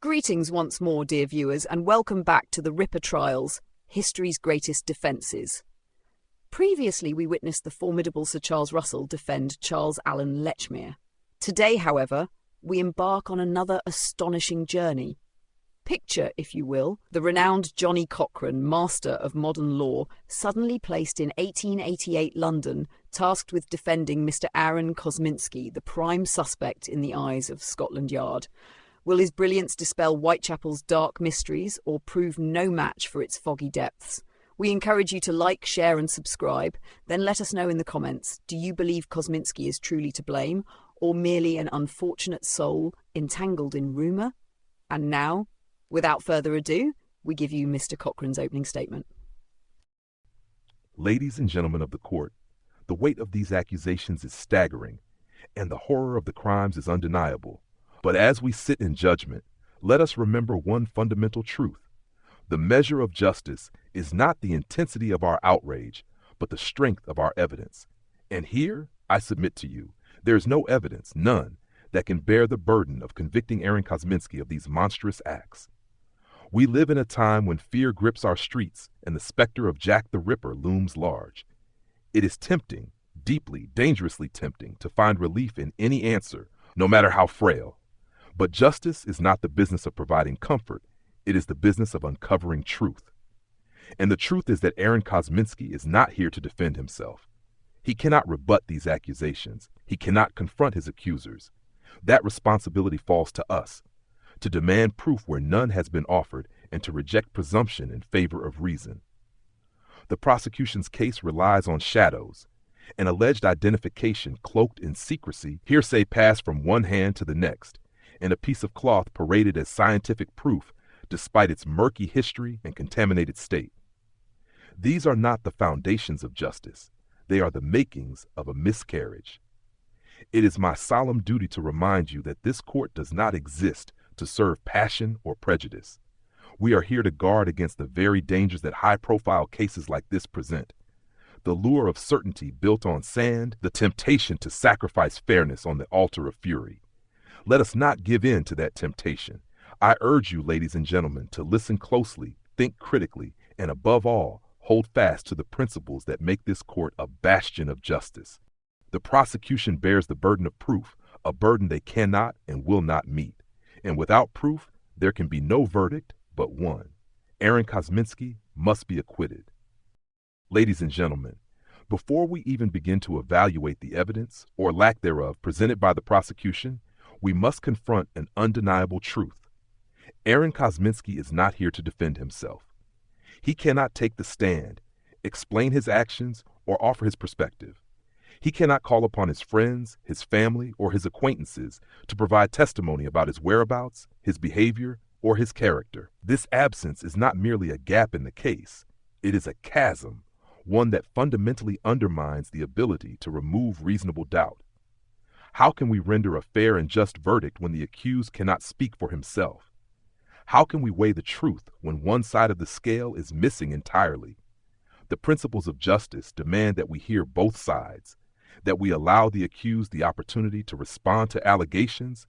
Greetings once more, dear viewers, and welcome back to the Ripper Trials, History's Greatest Defences. Previously, we witnessed the formidable Sir Charles Russell defend Charles Allen Lechmere. Today, however, we embark on another astonishing journey. Picture, if you will, the renowned Johnnie Cochran, master of modern law, suddenly placed in 1888 London, tasked with defending Mr. Aaron Kosminski, the prime suspect in the eyes of Scotland Yard. Will his brilliance dispel Whitechapel's dark mysteries or prove no match for its foggy depths? We encourage you to like, share and subscribe. Then let us know in the comments, do you believe Kosminski is truly to blame or merely an unfortunate soul entangled in rumour? And now, without further ado, we give you Mr. Cochran's opening statement. Ladies and gentlemen of the court, the weight of these accusations is staggering, and the horror of the crimes is undeniable. But as we sit in judgment, let us remember one fundamental truth. The measure of justice is not the intensity of our outrage, but the strength of our evidence. And here, I submit to you, there is no evidence, none, that can bear the burden of convicting Aaron Kosminski of these monstrous acts. We live in a time when fear grips our streets and the specter of Jack the Ripper looms large. It is tempting, deeply, dangerously tempting, to find relief in any answer, no matter how frail. But justice is not the business of providing comfort. It is the business of uncovering truth. And the truth is that Aaron Kosminski is not here to defend himself. He cannot rebut these accusations. He cannot confront his accusers. That responsibility falls to us, to demand proof where none has been offered and to reject presumption in favor of reason. The prosecution's case relies on shadows, an alleged identification cloaked in secrecy, hearsay passed from one hand to the next, and a piece of cloth paraded as scientific proof despite its murky history and contaminated state. These are not the foundations of justice. They are the makings of a miscarriage. It is my solemn duty to remind you that this court does not exist to serve passion or prejudice. We are here to guard against the very dangers that high-profile cases like this present. The lure of certainty built on sand, the temptation to sacrifice fairness on the altar of fury. Let us not give in to that temptation. I urge you, ladies and gentlemen, to listen closely, think critically, and above all, hold fast to the principles that make this court a bastion of justice. The prosecution bears the burden of proof, a burden they cannot and will not meet. And without proof, there can be no verdict but one. Aaron Kosminski must be acquitted. Ladies and gentlemen, before we even begin to evaluate the evidence, or lack thereof, presented by the prosecution, we must confront an undeniable truth. Aaron Kosminski is not here to defend himself. He cannot take the stand, explain his actions, or offer his perspective. He cannot call upon his friends, his family, or his acquaintances to provide testimony about his whereabouts, his behavior, or his character. This absence is not merely a gap in the case. It is a chasm, one that fundamentally undermines the ability to remove reasonable doubt. How can we render a fair and just verdict when the accused cannot speak for himself? How can we weigh the truth when one side of the scale is missing entirely? The principles of justice demand that we hear both sides, that we allow the accused the opportunity to respond to allegations,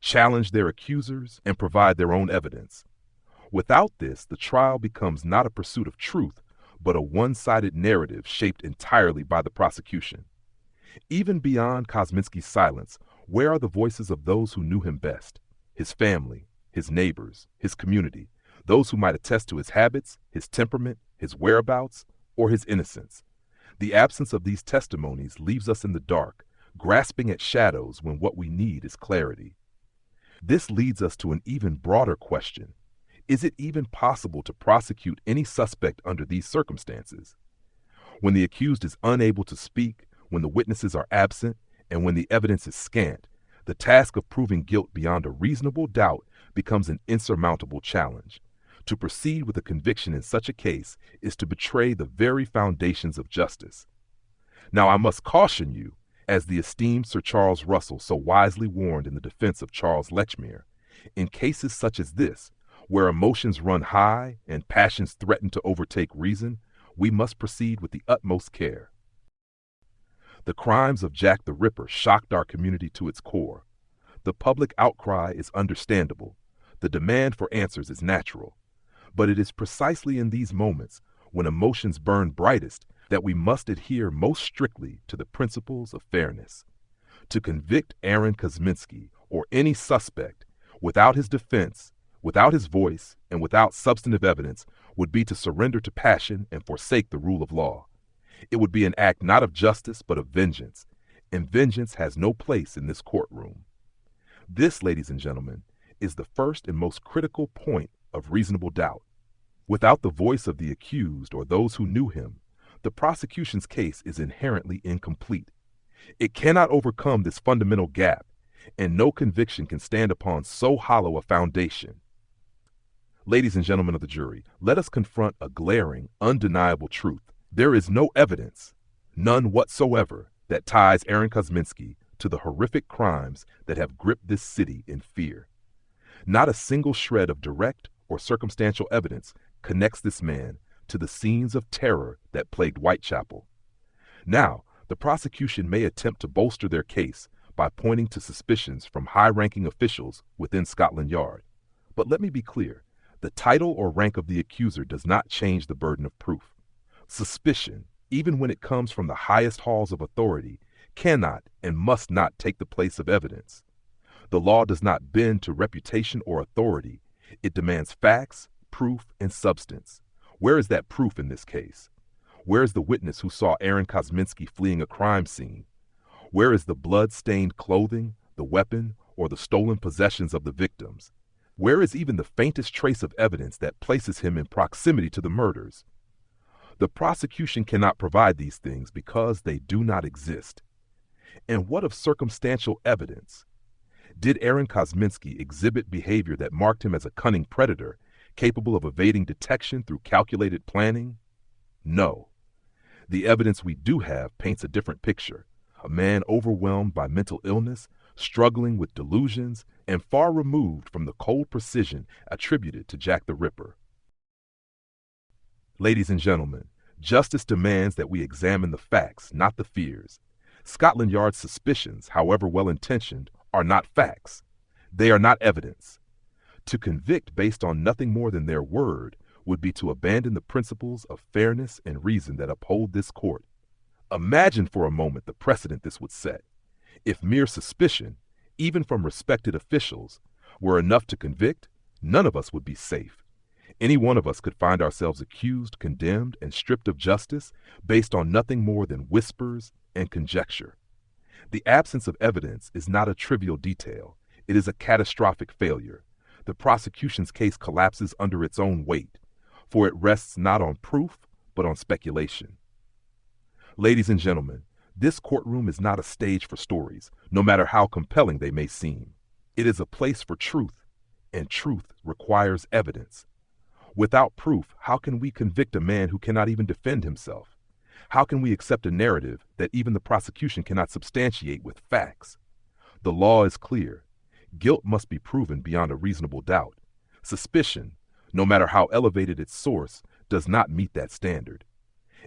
challenge their accusers, and provide their own evidence. Without this, the trial becomes not a pursuit of truth, but a one-sided narrative shaped entirely by the prosecution. Even beyond Kosminski's silence, where are the voices of those who knew him best? His family, his neighbors, his community, those who might attest to his habits, his temperament, his whereabouts, or his innocence. The absence of these testimonies leaves us in the dark, grasping at shadows when what we need is clarity. This leads us to an even broader question. Is it even possible to prosecute any suspect under these circumstances? When the accused is unable to speak, when the witnesses are absent, and when the evidence is scant, the task of proving guilt beyond a reasonable doubt becomes an insurmountable challenge. To proceed with a conviction in such a case is to betray the very foundations of justice. Now, I must caution you, as the esteemed Sir Charles Russell so wisely warned in the defense of Charles Lechmere, in cases such as this, where emotions run high and passions threaten to overtake reason, we must proceed with the utmost care. The crimes of Jack the Ripper shocked our community to its core. The public outcry is understandable. The demand for answers is natural, but it is precisely in these moments when emotions burn brightest that we must adhere most strictly to the principles of fairness. To convict Aaron Kosminski or any suspect without his defense, without his voice, and without substantive evidence would be to surrender to passion and forsake the rule of law. It would be an act not of justice but of vengeance, and vengeance has no place in this courtroom. This, ladies and gentlemen, is the first and most critical point of reasonable doubt. Without the voice of the accused or those who knew him, the prosecution's case is inherently incomplete. It cannot overcome this fundamental gap, and no conviction can stand upon so hollow a foundation. Ladies and gentlemen of the jury, let us confront a glaring, undeniable truth. There is no evidence, none whatsoever, that ties Aaron Kosminski to the horrific crimes that have gripped this city in fear. Not a single shred of direct or circumstantial evidence connects this man to the scenes of terror that plagued Whitechapel. Now, the prosecution may attempt to bolster their case by pointing to suspicions from high-ranking officials within Scotland Yard. But let me be clear, the title or rank of the accuser does not change the burden of proof. Suspicion, even when it comes from the highest halls of authority, cannot and must not take the place of evidence. The law does not bend to reputation or authority. It demands facts, proof, and substance. Where is that proof in this case? Where is the witness who saw Aaron Kosminski fleeing a crime scene? Where is the blood-stained clothing, the weapon, or the stolen possessions of the victims? Where is even the faintest trace of evidence that places him in proximity to the murders? The prosecution cannot provide these things because they do not exist. And what of circumstantial evidence? Did Aaron Kosminski exhibit behavior that marked him as a cunning predator, capable of evading detection through calculated planning? No. The evidence we do have paints a different picture. A man overwhelmed by mental illness, struggling with delusions, and far removed from the cold precision attributed to Jack the Ripper. Ladies and gentlemen, justice demands that we examine the facts, not the fears. Scotland Yard's suspicions, however well-intentioned, are not facts. They are not evidence. To convict based on nothing more than their word would be to abandon the principles of fairness and reason that uphold this court. Imagine for a moment the precedent this would set. If mere suspicion, even from respected officials, were enough to convict, none of us would be safe. Any one of us could find ourselves accused, condemned, and stripped of justice based on nothing more than whispers and conjecture. The absence of evidence is not a trivial detail. It is a catastrophic failure. The prosecution's case collapses under its own weight, for it rests not on proof, but on speculation. Ladies and gentlemen, this courtroom is not a stage for stories, no matter how compelling they may seem. It is a place for truth, and truth requires evidence. Without proof, how can we convict a man who cannot even defend himself? How can we accept a narrative that even the prosecution cannot substantiate with facts? The law is clear. Guilt must be proven beyond a reasonable doubt. Suspicion, no matter how elevated its source, does not meet that standard.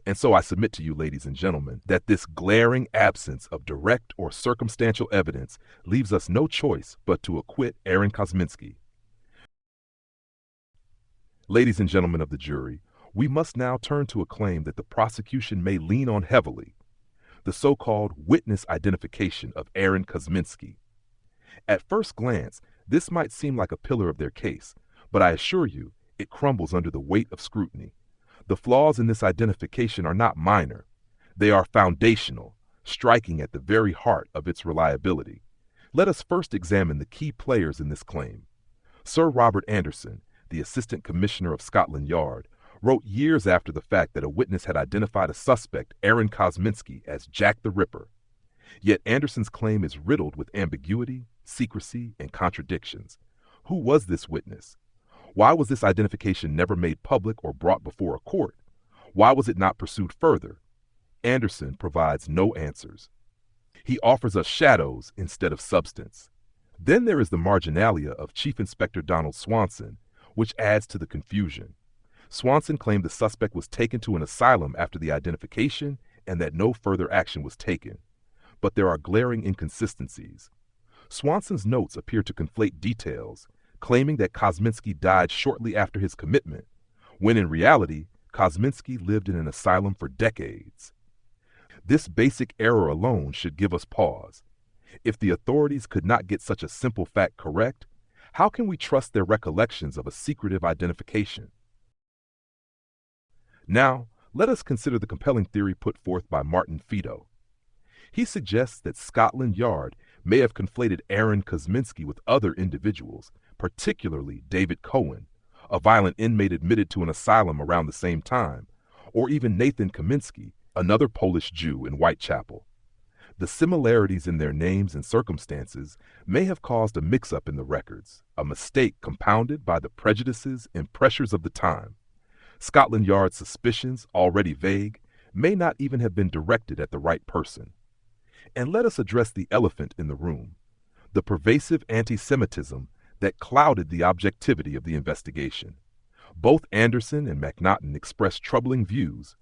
And so I submit to you, ladies and gentlemen, that this glaring absence of direct or circumstantial evidence leaves us no choice but to acquit Aaron Kosminski. Ladies and gentlemen of the jury, we must now turn to a claim that the prosecution may lean on heavily, the so-called witness identification of Aaron Kosminski. At first glance, this might seem like a pillar of their case, but I assure you, it crumbles under the weight of scrutiny. The flaws in this identification are not minor. They are foundational, striking at the very heart of its reliability. Let us first examine the key players in this claim. Sir Robert Anderson, the Assistant Commissioner of Scotland Yard, wrote years after the fact that a witness had identified a suspect, Aaron Kosminski, as Jack the Ripper. Yet Anderson's claim is riddled with ambiguity, secrecy, and contradictions. Who was this witness? Why was this identification never made public or brought before a court? Why was it not pursued further? Anderson provides no answers. He offers us shadows instead of substance. Then there is the marginalia of Chief Inspector Donald Swanson, which adds to the confusion. Swanson claimed the suspect was taken to an asylum after the identification and that no further action was taken. But there are glaring inconsistencies. Swanson's notes appear to conflate details, claiming that Kosminski died shortly after his commitment, when in reality, Kosminski lived in an asylum for decades. This basic error alone should give us pause. If the authorities could not get such a simple fact correct, how can we trust their recollections of a secretive identification? Now, let us consider the compelling theory put forth by Martin Fido. He suggests that Scotland Yard may have conflated Aaron Kosminski with other individuals, particularly David Cohen, a violent inmate admitted to an asylum around the same time, or even Nathan Kamiński, another Polish Jew in Whitechapel. The similarities in their names and circumstances may have caused a mix-up in the records, a mistake compounded by the prejudices and pressures of the time. Scotland Yard's suspicions, already vague, may not even have been directed at the right person. And let us address the elephant in the room, the pervasive anti-Semitism that clouded the objectivity of the investigation. Both Anderson and MacNaughton expressed troubling views,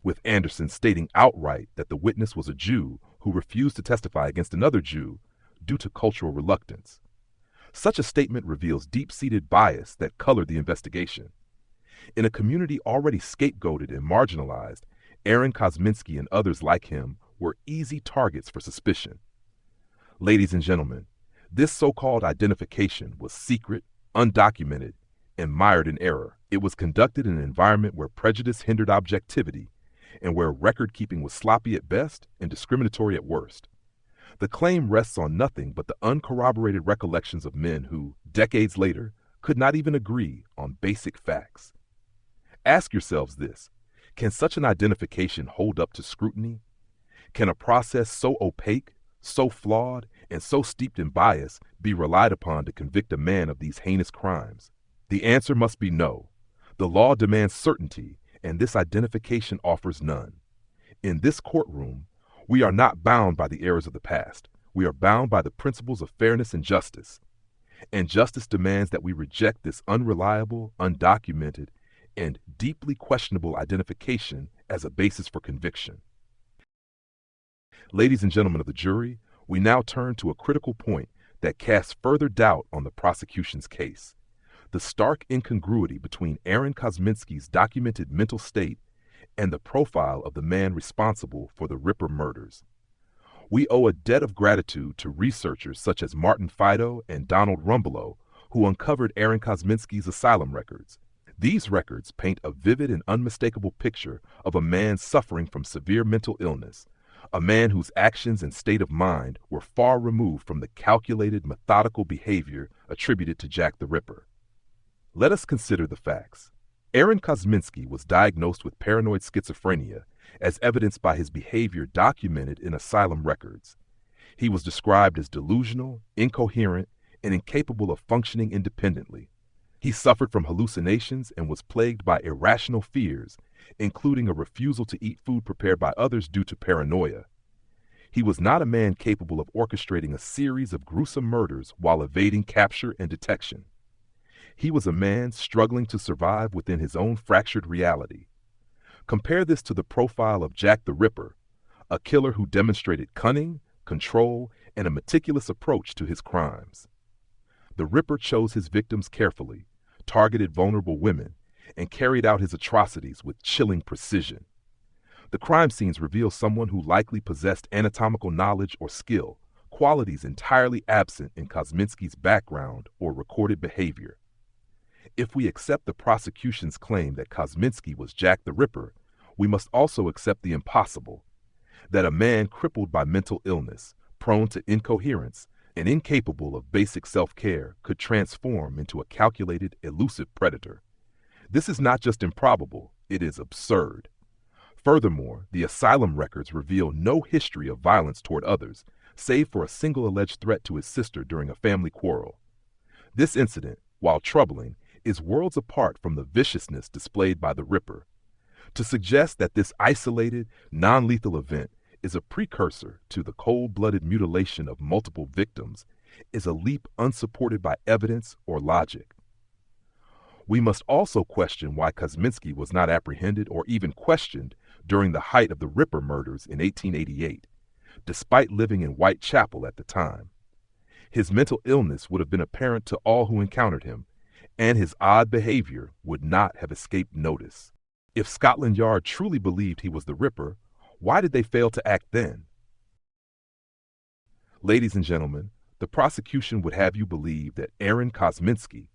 with Anderson stating outright that the witness was a Jew who refused to testify against another Jew due to cultural reluctance. Such a statement reveals deep-seated bias that colored the investigation. In a community already scapegoated and marginalized, Aaron Kosminski and others like him were easy targets for suspicion. Ladies and gentlemen, this so-called identification was secret, undocumented, and mired in error. It was conducted in an environment where prejudice hindered objectivity and where record-keeping was sloppy at best and discriminatory at worst. The claim rests on nothing but the uncorroborated recollections of men who, decades later, could not even agree on basic facts. Ask yourselves this: can such an identification hold up to scrutiny? Can a process so opaque, so flawed, and so steeped in bias be relied upon to convict a man of these heinous crimes? The answer must be no. The law demands certainty, and this identification offers none. In this courtroom, we are not bound by the errors of the past. We are bound by the principles of fairness and justice. And justice demands that we reject this unreliable, undocumented, and deeply questionable identification as a basis for conviction. Ladies and gentlemen of the jury, we now turn to a critical point that casts further doubt on the prosecution's case: the stark incongruity between Aaron Kosminski's documented mental state and the profile of the man responsible for the Ripper murders. We owe a debt of gratitude to researchers such as Martin Fido and Donald Rumbelow, who uncovered Aaron Kosminski's asylum records. These records paint a vivid and unmistakable picture of a man suffering from severe mental illness, a man whose actions and state of mind were far removed from the calculated, methodical behavior attributed to Jack the Ripper. Let us consider the facts. Aaron Kosminski was diagnosed with paranoid schizophrenia, as evidenced by his behavior documented in asylum records. He was described as delusional, incoherent, and incapable of functioning independently. He suffered from hallucinations and was plagued by irrational fears, including a refusal to eat food prepared by others due to paranoia. He was not a man capable of orchestrating a series of gruesome murders while evading capture and detection. He was a man struggling to survive within his own fractured reality. Compare this to the profile of Jack the Ripper, a killer who demonstrated cunning, control, and a meticulous approach to his crimes. The Ripper chose his victims carefully, targeted vulnerable women, and carried out his atrocities with chilling precision. The crime scenes reveal someone who likely possessed anatomical knowledge or skill, qualities entirely absent in Kosminski's background or recorded behavior. If we accept the prosecution's claim that Kosminski was Jack the Ripper, we must also accept the impossible: that a man crippled by mental illness, prone to incoherence, and incapable of basic self-care could transform into a calculated, elusive predator. This is not just improbable, it is absurd. Furthermore, the asylum records reveal no history of violence toward others, save for a single alleged threat to his sister during a family quarrel. This incident, while troubling, is worlds apart from the viciousness displayed by the Ripper. To suggest that this isolated, non-lethal event is a precursor to the cold-blooded mutilation of multiple victims is a leap unsupported by evidence or logic. We must also question why Kosminski was not apprehended or even questioned during the height of the Ripper murders in 1888, despite living in Whitechapel at the time. His mental illness would have been apparent to all who encountered him, and his odd behavior would not have escaped notice. If Scotland Yard truly believed he was the Ripper, why did they fail to act then? Ladies and gentlemen, the prosecution would have you believe that Aaron Kosminski,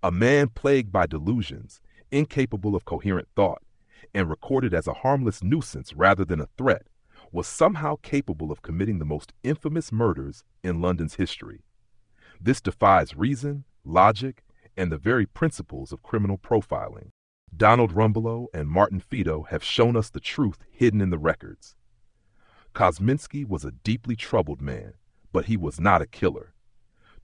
a man plagued by delusions, incapable of coherent thought, and recorded as a harmless nuisance rather than a threat, was somehow capable of committing the most infamous murders in London's history. This defies reason, logic, and the very principles of criminal profiling. Donald Rumbelow and Martin Fido have shown us the truth hidden in the records. Kosminski was a deeply troubled man, but he was not a killer.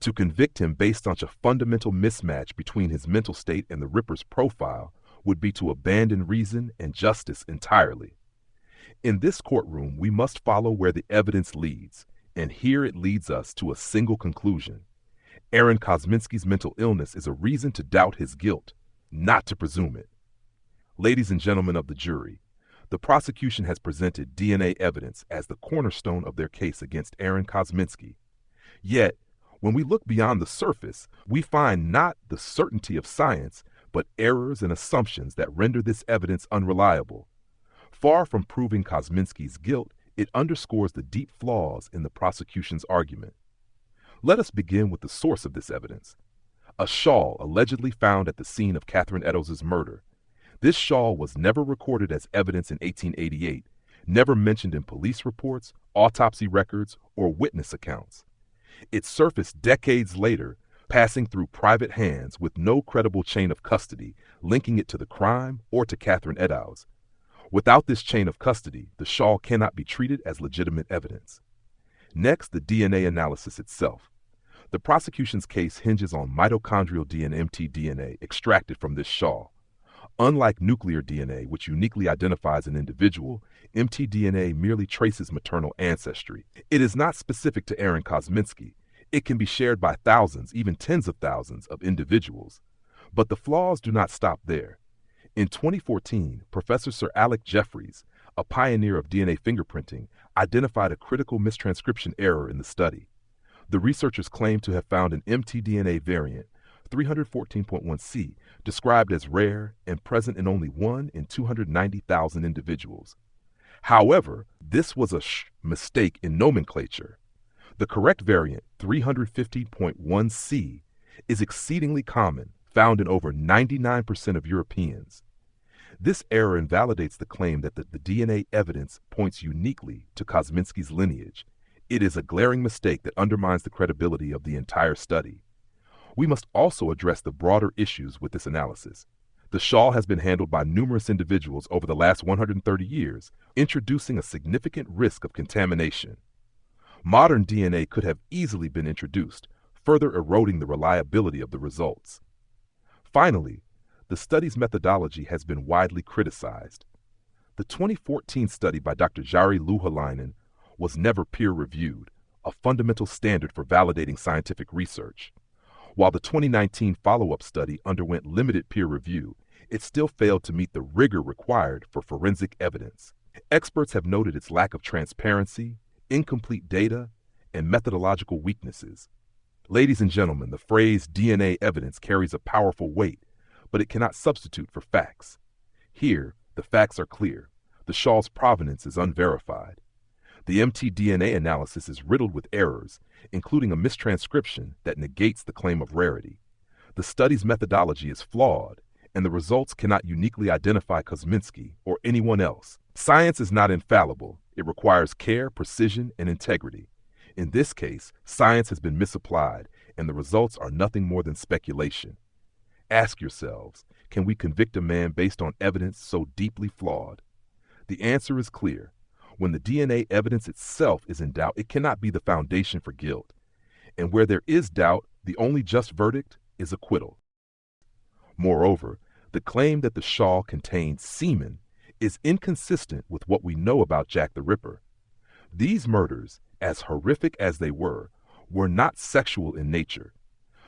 To convict him based on a fundamental mismatch between his mental state and the Ripper's profile would be to abandon reason and justice entirely. In this courtroom, we must follow where the evidence leads, and here it leads us to a single conclusion. Aaron Kosminski's mental illness is a reason to doubt his guilt, not to presume it. Ladies and gentlemen of the jury, the prosecution has presented DNA evidence as the cornerstone of their case against Aaron Kosminski. Yet, when we look beyond the surface, we find not the certainty of science, but errors and assumptions that render this evidence unreliable. Far from proving Kosminski's guilt, it underscores the deep flaws in the prosecution's argument. Let us begin with the source of this evidence. A shawl allegedly found at the scene of Catherine Eddowes' murder. This shawl was never recorded as evidence in 1888, never mentioned in police reports, autopsy records, or witness accounts. It surfaced decades later, passing through private hands with no credible chain of custody linking it to the crime or to Catherine Eddowes. Without this chain of custody, the shawl cannot be treated as legitimate evidence. Next, the DNA analysis itself. The prosecution's case hinges on mitochondrial DNA and mtDNA extracted from this shawl. Unlike nuclear DNA, which uniquely identifies an individual, mtDNA merely traces maternal ancestry. It is not specific to Aaron Kosminski. It can be shared by thousands, even tens of thousands of individuals. But the flaws do not stop there. In 2014, Professor Sir Alec Jeffreys, a pioneer of DNA fingerprinting, identified a critical mistranscription error in the study. The researchers claim to have found an mtDNA variant, 314.1C, described as rare and present in only 1 in 290,000 individuals. However, this was a mistake in nomenclature. The correct variant, 350.1C, is exceedingly common, found in over 99% of Europeans. This error invalidates the claim that the DNA evidence points uniquely to Kosminski's lineage. It is a glaring mistake that undermines the credibility of the entire study. We must also address the broader issues with this analysis. The shawl has been handled by numerous individuals over the last 130 years, introducing a significant risk of contamination. Modern DNA could have easily been introduced, further eroding the reliability of the results. Finally, the study's methodology has been widely criticized. The 2014 study by Dr. Jari Louhelainen was never peer-reviewed, a fundamental standard for validating scientific research. While the 2019 follow-up study underwent limited peer review, it still failed to meet the rigor required for forensic evidence. Experts have noted its lack of transparency, incomplete data, and methodological weaknesses. Ladies and gentlemen, the phrase DNA evidence carries a powerful weight, but it cannot substitute for facts. Here, the facts are clear. The shawl's provenance is unverified. The mtDNA analysis is riddled with errors, including a mistranscription that negates the claim of rarity. The study's methodology is flawed, and the results cannot uniquely identify Kosminski or anyone else. Science is not infallible. It requires care, precision, and integrity. In this case, science has been misapplied, and the results are nothing more than speculation. Ask yourselves, can we convict a man based on evidence so deeply flawed? The answer is clear. When the DNA evidence itself is in doubt, it cannot be the foundation for guilt. And where there is doubt, the only just verdict is acquittal. Moreover, the claim that the shawl contained semen is inconsistent with what we know about Jack the Ripper. These murders, as horrific as they were not sexual in nature.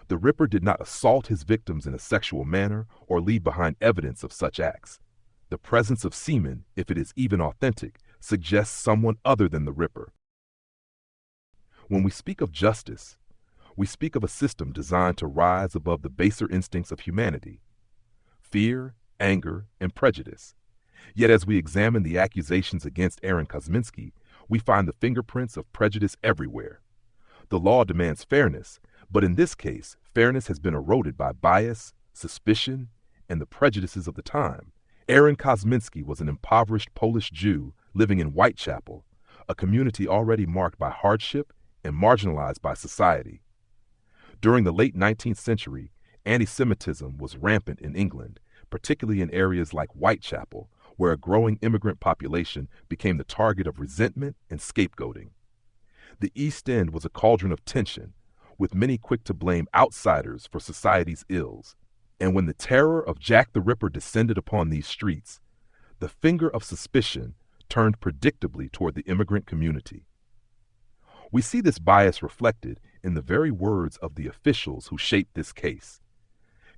The Ripper did not assault his victims in a sexual manner or leave behind evidence of such acts. The presence of semen, if it is even authentic, suggests someone other than the Ripper. When we speak of justice, we speak of a system designed to rise above the baser instincts of humanity: fear, anger, and prejudice. Yet as we examine the accusations against Aaron Kosminski, we find the fingerprints of prejudice everywhere. The law demands fairness, but in this case, fairness has been eroded by bias, suspicion, and the prejudices of the time. Aaron Kosminski was an impoverished Polish Jew living in Whitechapel, a community already marked by hardship and marginalized by society. During the late 19th century, anti-Semitism was rampant in England, particularly in areas like Whitechapel, where a growing immigrant population became the target of resentment and scapegoating. The East End was a cauldron of tension, with many quick to blame outsiders for society's ills. And when the terror of Jack the Ripper descended upon these streets, the finger of suspicion turned predictably toward the immigrant community. We see this bias reflected in the very words of the officials who shaped this case.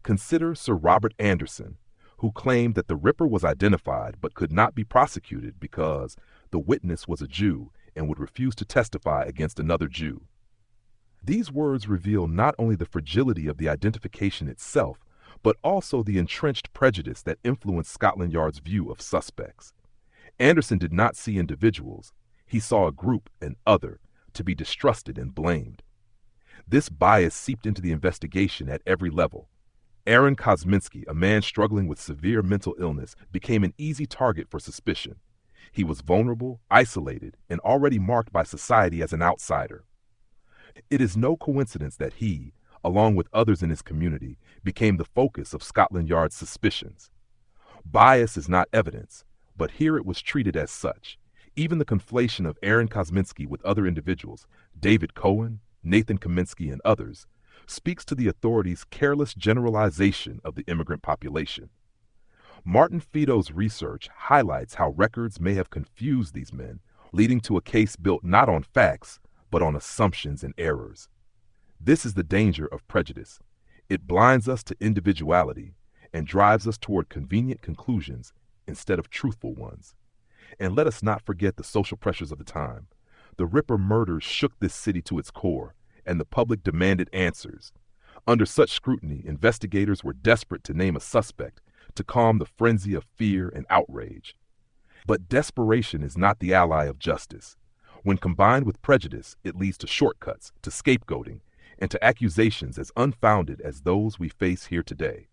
Consider Sir Robert Anderson, who claimed that the Ripper was identified but could not be prosecuted because the witness was a Jew and would refuse to testify against another Jew. These words reveal not only the fragility of the identification itself, but also the entrenched prejudice that influenced Scotland Yard's view of suspects. Anderson did not see individuals. He saw a group, an other, to be distrusted and blamed. This bias seeped into the investigation at every level. Aaron Kosminski, a man struggling with severe mental illness, became an easy target for suspicion. He was vulnerable, isolated, and already marked by society as an outsider. It is no coincidence that he, along with others in his community, became the focus of Scotland Yard's suspicions. Bias is not evidence, but here it was treated as such. Even the conflation of Aaron Kosminski with other individuals, David Cohen, Nathan Kaminsky, and others, speaks to the authorities' careless generalization of the immigrant population. Martin Fido's research highlights how records may have confused these men, leading to a case built not on facts, but on assumptions and errors. This is the danger of prejudice. It blinds us to individuality and drives us toward convenient conclusions instead of truthful ones. And let us not forget the social pressures of the time. The Ripper murders shook this city to its core, and the public demanded answers. Under such scrutiny, investigators were desperate to name a suspect to calm the frenzy of fear and outrage. But desperation is not the ally of justice. When combined with prejudice, it leads to shortcuts, to scapegoating, and to accusations as unfounded as those we face here today.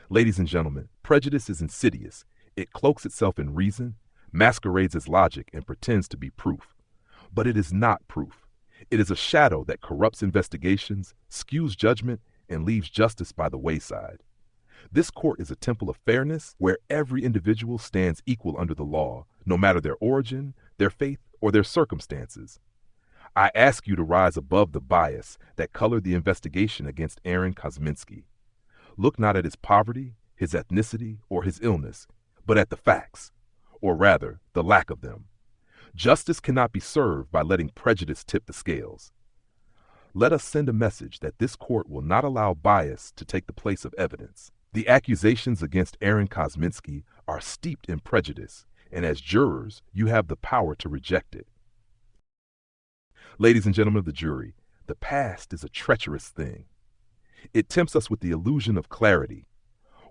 Ladies and gentlemen, prejudice is insidious. It cloaks itself in reason, masquerades as logic, and pretends to be proof. But it is not proof. It is a shadow that corrupts investigations, skews judgment, and leaves justice by the wayside. This court is a temple of fairness where every individual stands equal under the law, no matter their origin, their faith, or their circumstances. I ask you to rise above the bias that colored the investigation against Aaron Kosminski. Look not at his poverty, his ethnicity, or his illness, but at the facts, or rather, the lack of them. Justice cannot be served by letting prejudice tip the scales. Let us send a message that this court will not allow bias to take the place of evidence. The accusations against Aaron Kosminski are steeped in prejudice, and as jurors, you have the power to reject it. Ladies and gentlemen of the jury, the past is a treacherous thing. It tempts us with the illusion of clarity,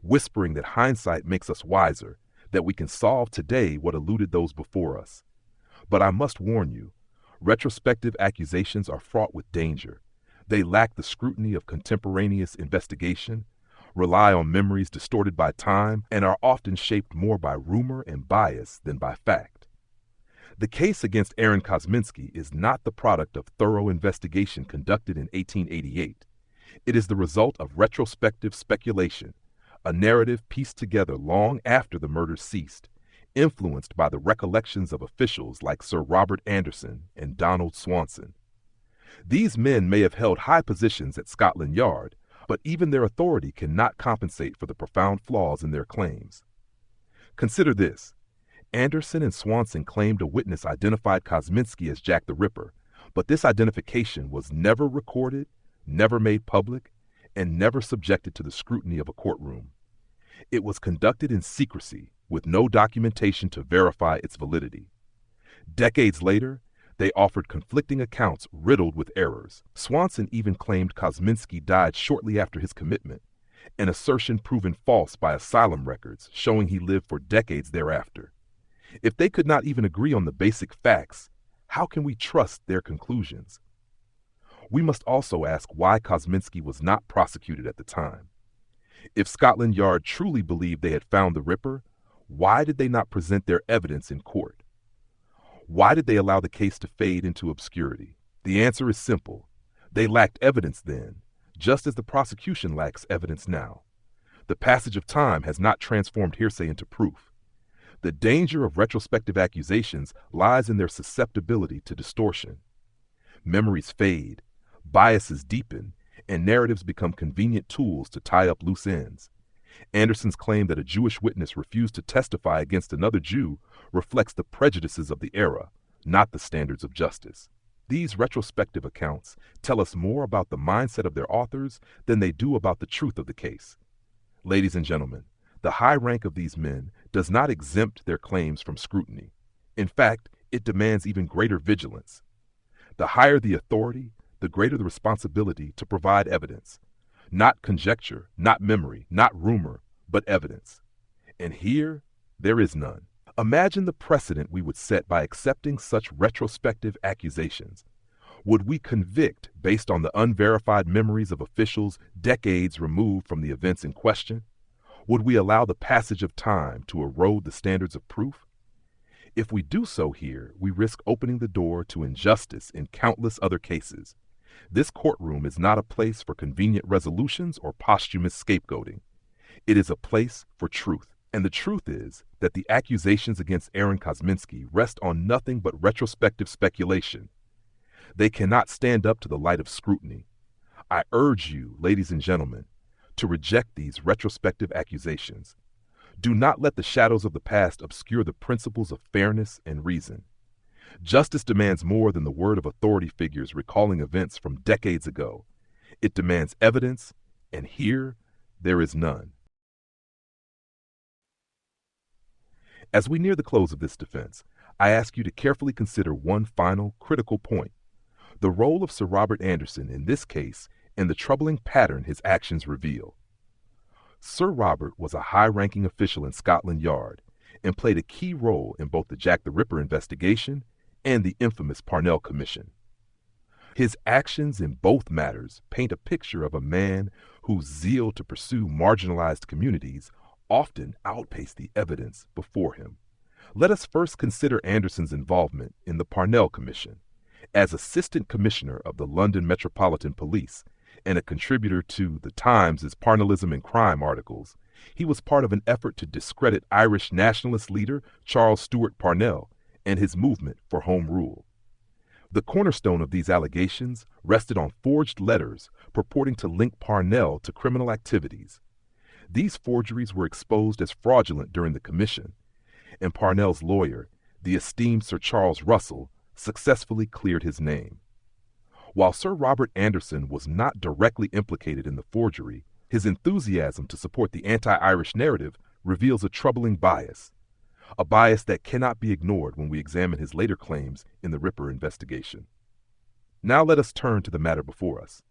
whispering that hindsight makes us wiser, that we can solve today what eluded those before us. But I must warn you, retrospective accusations are fraught with danger. They lack the scrutiny of contemporaneous investigation, rely on memories distorted by time, and are often shaped more by rumor and bias than by fact. The case against Aaron Kosminski is not the product of thorough investigation conducted in 1888. It is the result of retrospective speculation, a narrative pieced together long after the murders ceased, influenced by the recollections of officials like Sir Robert Anderson and Donald Swanson. These men may have held high positions at Scotland Yard, but even their authority cannot compensate for the profound flaws in their claims. Consider this. Anderson and Swanson claimed a witness identified Kosminski as Jack the Ripper, but this identification was never recorded, never made public, and never subjected to the scrutiny of a courtroom. It was conducted in secrecy, with no documentation to verify its validity. Decades later, They offered conflicting accounts riddled with errors. Swanson even claimed Kosminski died shortly after his commitment, an assertion proven false by asylum records showing he lived for decades thereafter. If they could not even agree on the basic facts, how can we trust their conclusions? We must also ask why Kosminski was not prosecuted at the time. If Scotland Yard truly believed they had found the Ripper, why did they not present their evidence in court? Why did they allow the case to fade into obscurity? The answer is simple. They lacked evidence then, just as the prosecution lacks evidence now. The passage of time has not transformed hearsay into proof. The danger of retrospective accusations lies in their susceptibility to distortion. Memories fade, biases deepen, and narratives become convenient tools to tie up loose ends. Anderson's claim that a Jewish witness refused to testify against another Jew reflects the prejudices of the era, not the standards of justice. These retrospective accounts tell us more about the mindset of their authors than they do about the truth of the case. Ladies and gentlemen, the high rank of these men does not exempt their claims from scrutiny. In fact, it demands even greater vigilance. The higher the authority, the greater the responsibility to provide evidence. Not conjecture, not memory, not rumor, but evidence. And here, there is none. Imagine the precedent we would set by accepting such retrospective accusations. Would we convict based on the unverified memories of officials decades removed from the events in question? Would we allow the passage of time to erode the standards of proof? If we do so here, we risk opening the door to injustice in countless other cases. This courtroom is not a place for convenient resolutions or posthumous scapegoating. It is a place for truth. And the truth is that the accusations against Aaron Kosminski rest on nothing but retrospective speculation. They cannot stand up to the light of scrutiny. I urge you, ladies and gentlemen, to reject these retrospective accusations. Do not let the shadows of the past obscure the principles of fairness and reason. Justice demands more than the word of authority figures recalling events from decades ago. It demands evidence, and here there is none. As we near the close of this defense, I ask you to carefully consider one final critical point: the role of Sir Robert Anderson in this case and the troubling pattern his actions reveal. Sir Robert was a high-ranking official in Scotland Yard and played a key role in both the Jack the Ripper investigation and the infamous Parnell Commission. His actions in both matters paint a picture of a man whose zeal to pursue marginalized communities often outpaced the evidence before him. Let us first consider Anderson's involvement in the Parnell Commission. As Assistant Commissioner of the London Metropolitan Police and a contributor to the Times' Parnellism and Crime articles, he was part of an effort to discredit Irish nationalist leader Charles Stewart Parnell and his movement for Home Rule. The cornerstone of these allegations rested on forged letters purporting to link Parnell to criminal activities. These forgeries were exposed as fraudulent during the commission, and Parnell's lawyer, the esteemed Sir Charles Russell, successfully cleared his name. While Sir Robert Anderson was not directly implicated in the forgery, his enthusiasm to support the anti-Irish narrative reveals a troubling bias, a bias that cannot be ignored when we examine his later claims in the Ripper investigation. Now let us turn to the matter before us.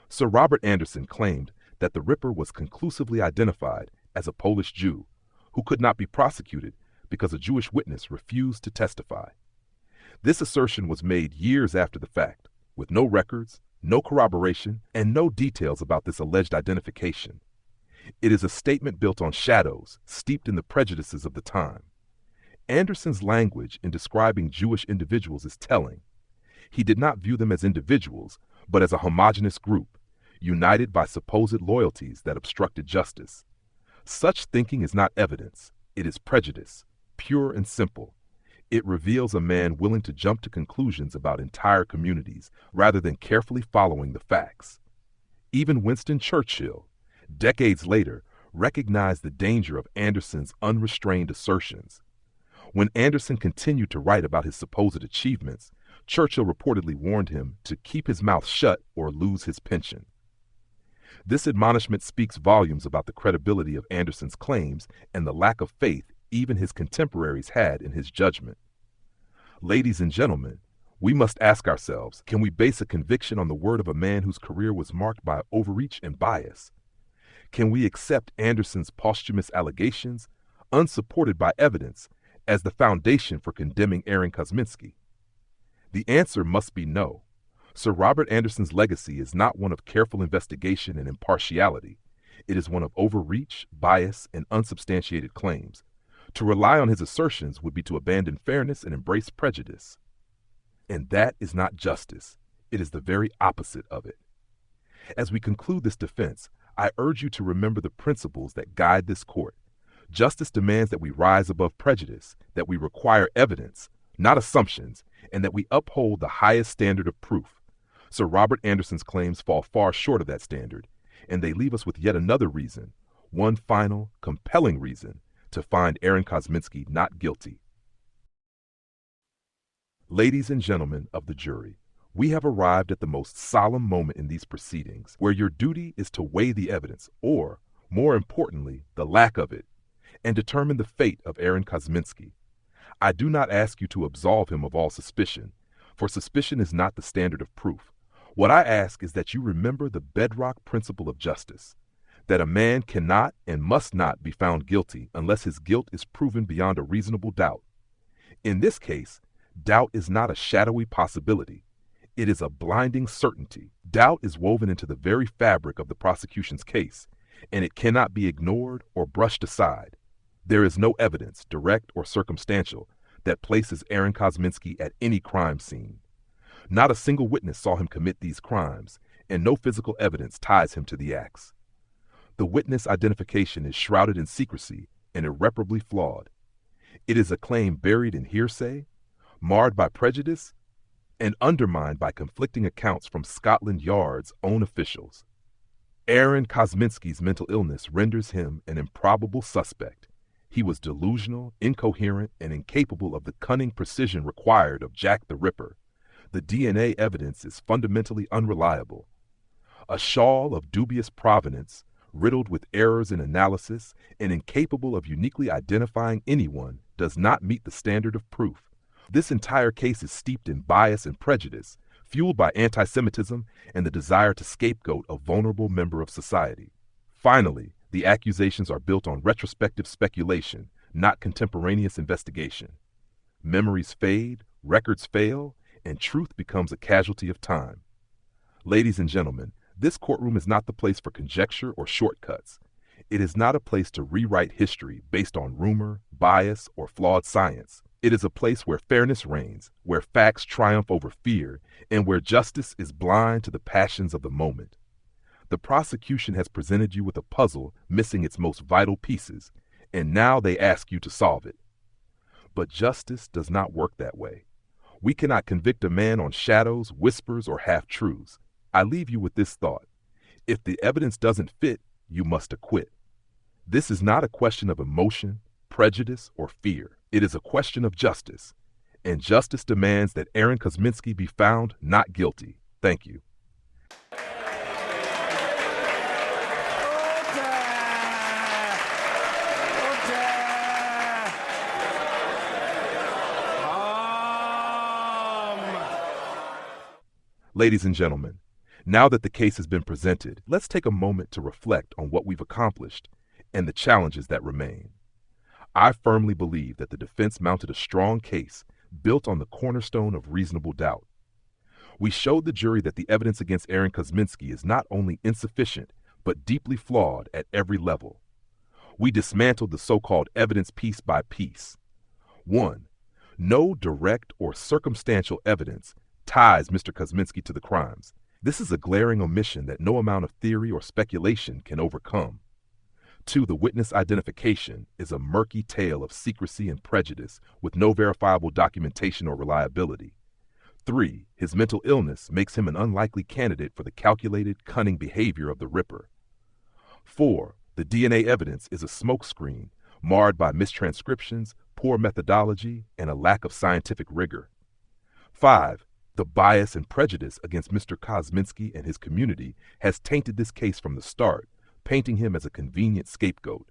Sir Robert Anderson claimed that the Ripper was conclusively identified as a Polish Jew who could not be prosecuted because a Jewish witness refused to testify. This assertion was made years after the fact, with no records, no corroboration, and no details about this alleged identification. It is a statement built on shadows, steeped in the prejudices of the time. Anderson's language in describing Jewish individuals is telling. He did not view them as individuals, but as a homogeneous group, united by supposed loyalties that obstructed justice. Such thinking is not evidence, it is prejudice, pure and simple. It reveals a man willing to jump to conclusions about entire communities rather than carefully following the facts. Even Winston Churchill, decades later, recognized the danger of Anderson's unrestrained assertions. When Anderson continued to write about his supposed achievements, Churchill reportedly warned him to keep his mouth shut or lose his pension. This admonishment speaks volumes about the credibility of Anderson's claims and the lack of faith even his contemporaries had in his judgment. Ladies and gentlemen, we must ask ourselves, can we base a conviction on the word of a man whose career was marked by overreach and bias? Can we accept Anderson's posthumous allegations, unsupported by evidence, as the foundation for condemning Aaron Kosminski? The answer must be no. Sir Robert Anderson's legacy is not one of careful investigation and impartiality. It is one of overreach, bias, and unsubstantiated claims. To rely on his assertions would be to abandon fairness and embrace prejudice. And that is not justice. It is the very opposite of it. As we conclude this defense, I urge you to remember the principles that guide this court. Justice demands that we rise above prejudice, that we require evidence, not assumptions, and that we uphold the highest standard of proof. Sir Robert Anderson's claims fall far short of that standard, and they leave us with yet another reason, one final, compelling reason, to find Aaron Kosminski not guilty. Ladies and gentlemen of the jury, we have arrived at the most solemn moment in these proceedings, where your duty is to weigh the evidence, or, more importantly, the lack of it, and determine the fate of Aaron Kosminski. I do not ask you to absolve him of all suspicion, for suspicion is not the standard of proof. What I ask is that you remember the bedrock principle of justice, that a man cannot and must not be found guilty unless his guilt is proven beyond a reasonable doubt. In this case, doubt is not a shadowy possibility. It is a blinding certainty. Doubt is woven into the very fabric of the prosecution's case, and it cannot be ignored or brushed aside. There is no evidence, direct or circumstantial, that places Aaron Kosminski at any crime scene. Not a single witness saw him commit these crimes, and no physical evidence ties him to the acts. The witness identification is shrouded in secrecy and irreparably flawed. It is a claim buried in hearsay, marred by prejudice, and undermined by conflicting accounts from Scotland Yard's own officials. Aaron Kosminski's mental illness renders him an improbable suspect. He was delusional, incoherent, and incapable of the cunning precision required of Jack the Ripper. The DNA evidence is fundamentally unreliable. A shawl of dubious provenance, riddled with errors in analysis, and incapable of uniquely identifying anyone, does not meet the standard of proof. This entire case is steeped in bias and prejudice, fueled by anti-Semitism and the desire to scapegoat a vulnerable member of society. Finally, the accusations are built on retrospective speculation, not contemporaneous investigation. Memories fade, records fail, and truth becomes a casualty of time. Ladies and gentlemen, this courtroom is not the place for conjecture or shortcuts. It is not a place to rewrite history based on rumor, bias, or flawed science. It is a place where fairness reigns, where facts triumph over fear, and where justice is blind to the passions of the moment. The prosecution has presented you with a puzzle missing its most vital pieces, and now they ask you to solve it. But justice does not work that way. We cannot convict a man on shadows, whispers, or half-truths. I leave you with this thought. If the evidence doesn't fit, you must acquit. This is not a question of emotion, prejudice, or fear. It is a question of justice, and justice demands that Aaron Kosminski be found not guilty. Thank you. Ladies and gentlemen, now that the case has been presented, let's take a moment to reflect on what we've accomplished and the challenges that remain. I firmly believe that the defense mounted a strong case built on the cornerstone of reasonable doubt. We showed the jury that the evidence against Aaron Kosminski is not only insufficient, but deeply flawed at every level. We dismantled the so-called evidence piece by piece. 1. No direct or circumstantial evidence ties Mr. Kosminski to the crimes. This is a glaring omission that no amount of theory or speculation can overcome. 2. The witness identification is a murky tale of secrecy and prejudice with no verifiable documentation or reliability. 3. His mental illness makes him an unlikely candidate for the calculated, cunning behavior of the Ripper. 4. The DNA evidence is a smokescreen marred by mistranscriptions, poor methodology, and a lack of scientific rigor. 5. The bias and prejudice against Mr. Kosminski and his community has tainted this case from the start, painting him as a convenient scapegoat.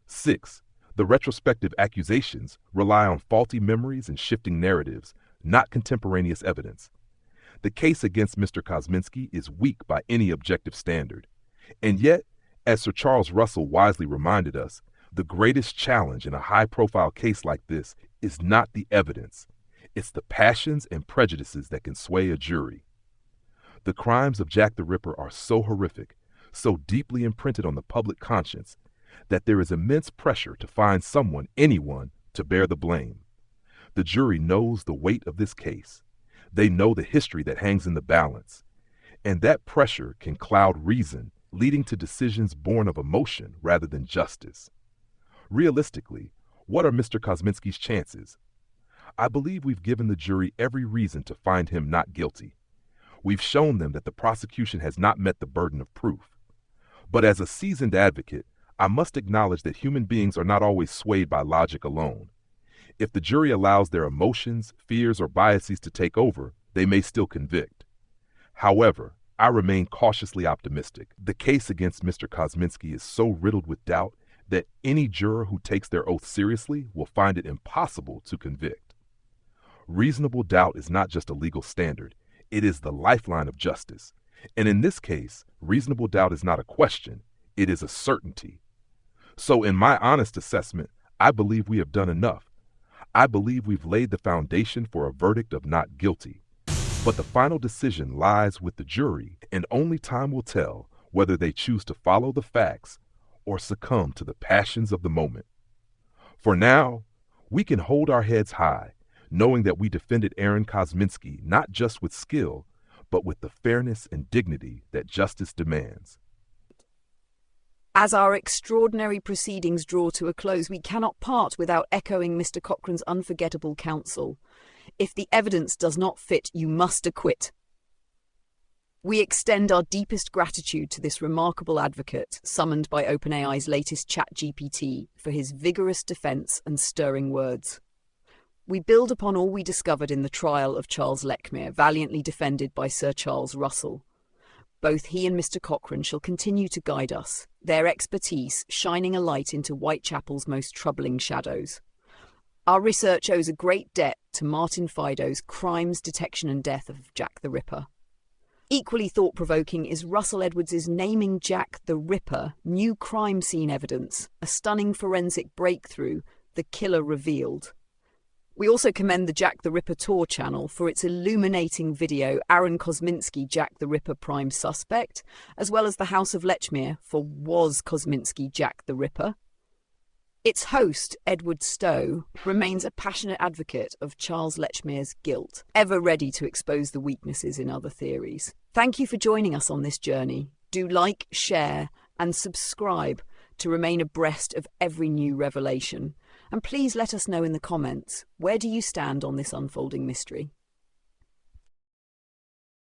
6. The retrospective accusations rely on faulty memories and shifting narratives, not contemporaneous evidence. The case against Mr. Kosminski is weak by any objective standard. And yet, as Sir Charles Russell wisely reminded us, the greatest challenge in a high-profile case like this is not the evidence. It's the passions and prejudices that can sway a jury. The crimes of Jack the Ripper are so horrific, so deeply imprinted on the public conscience, that there is immense pressure to find someone, anyone, to bear the blame. The jury knows the weight of this case. They know the history that hangs in the balance. And that pressure can cloud reason, leading to decisions born of emotion rather than justice. Realistically, what are Mr. Kosminski's chances? I believe we've given the jury every reason to find him not guilty. We've shown them that the prosecution has not met the burden of proof. But as a seasoned advocate, I must acknowledge that human beings are not always swayed by logic alone. If the jury allows their emotions, fears, or biases to take over, they may still convict. However, I remain cautiously optimistic. The case against Mr. Kosminski is so riddled with doubt that any juror who takes their oath seriously will find it impossible to convict. Reasonable doubt is not just a legal standard, it is the lifeline of justice. And in this case, reasonable doubt is not a question, it is a certainty. So in my honest assessment, I believe we have done enough. I believe we've laid the foundation for a verdict of not guilty. But the final decision lies with the jury, and only time will tell whether they choose to follow the facts or succumb to the passions of the moment. For now, we can hold our heads high, knowing that we defended Aaron Kosminski not just with skill, but with the fairness and dignity that justice demands. As our extraordinary proceedings draw to a close, we cannot part without echoing Mr. Cochran's unforgettable counsel. If the evidence does not fit, you must acquit. We extend our deepest gratitude to this remarkable advocate, summoned by OpenAI's latest ChatGPT, for his vigorous defense and stirring words. We build upon all we discovered in the trial of Charles Lechmere, valiantly defended by Sir Charles Russell. Both he and Mr. Cochran shall continue to guide us, their expertise shining a light into Whitechapel's most troubling shadows. Our research owes a great debt to Martin Fido's Crimes, Detection and Death of Jack the Ripper. Equally thought-provoking is Russell Edwards' naming Jack the Ripper new crime scene evidence, a stunning forensic breakthrough, the killer revealed. We also commend the Jack the Ripper Tour channel for its illuminating video Aaron Kosminski, Jack the Ripper Prime Suspect, as well as the House of Lechmere for Was Kosminski Jack the Ripper? Its host, Edward Stowe, remains a passionate advocate of Charles Lechmere's guilt, ever ready to expose the weaknesses in other theories. Thank you for joining us on this journey. Do like, share, and subscribe to remain abreast of every new revelation. And please let us know in the comments, where do you stand on this unfolding mystery?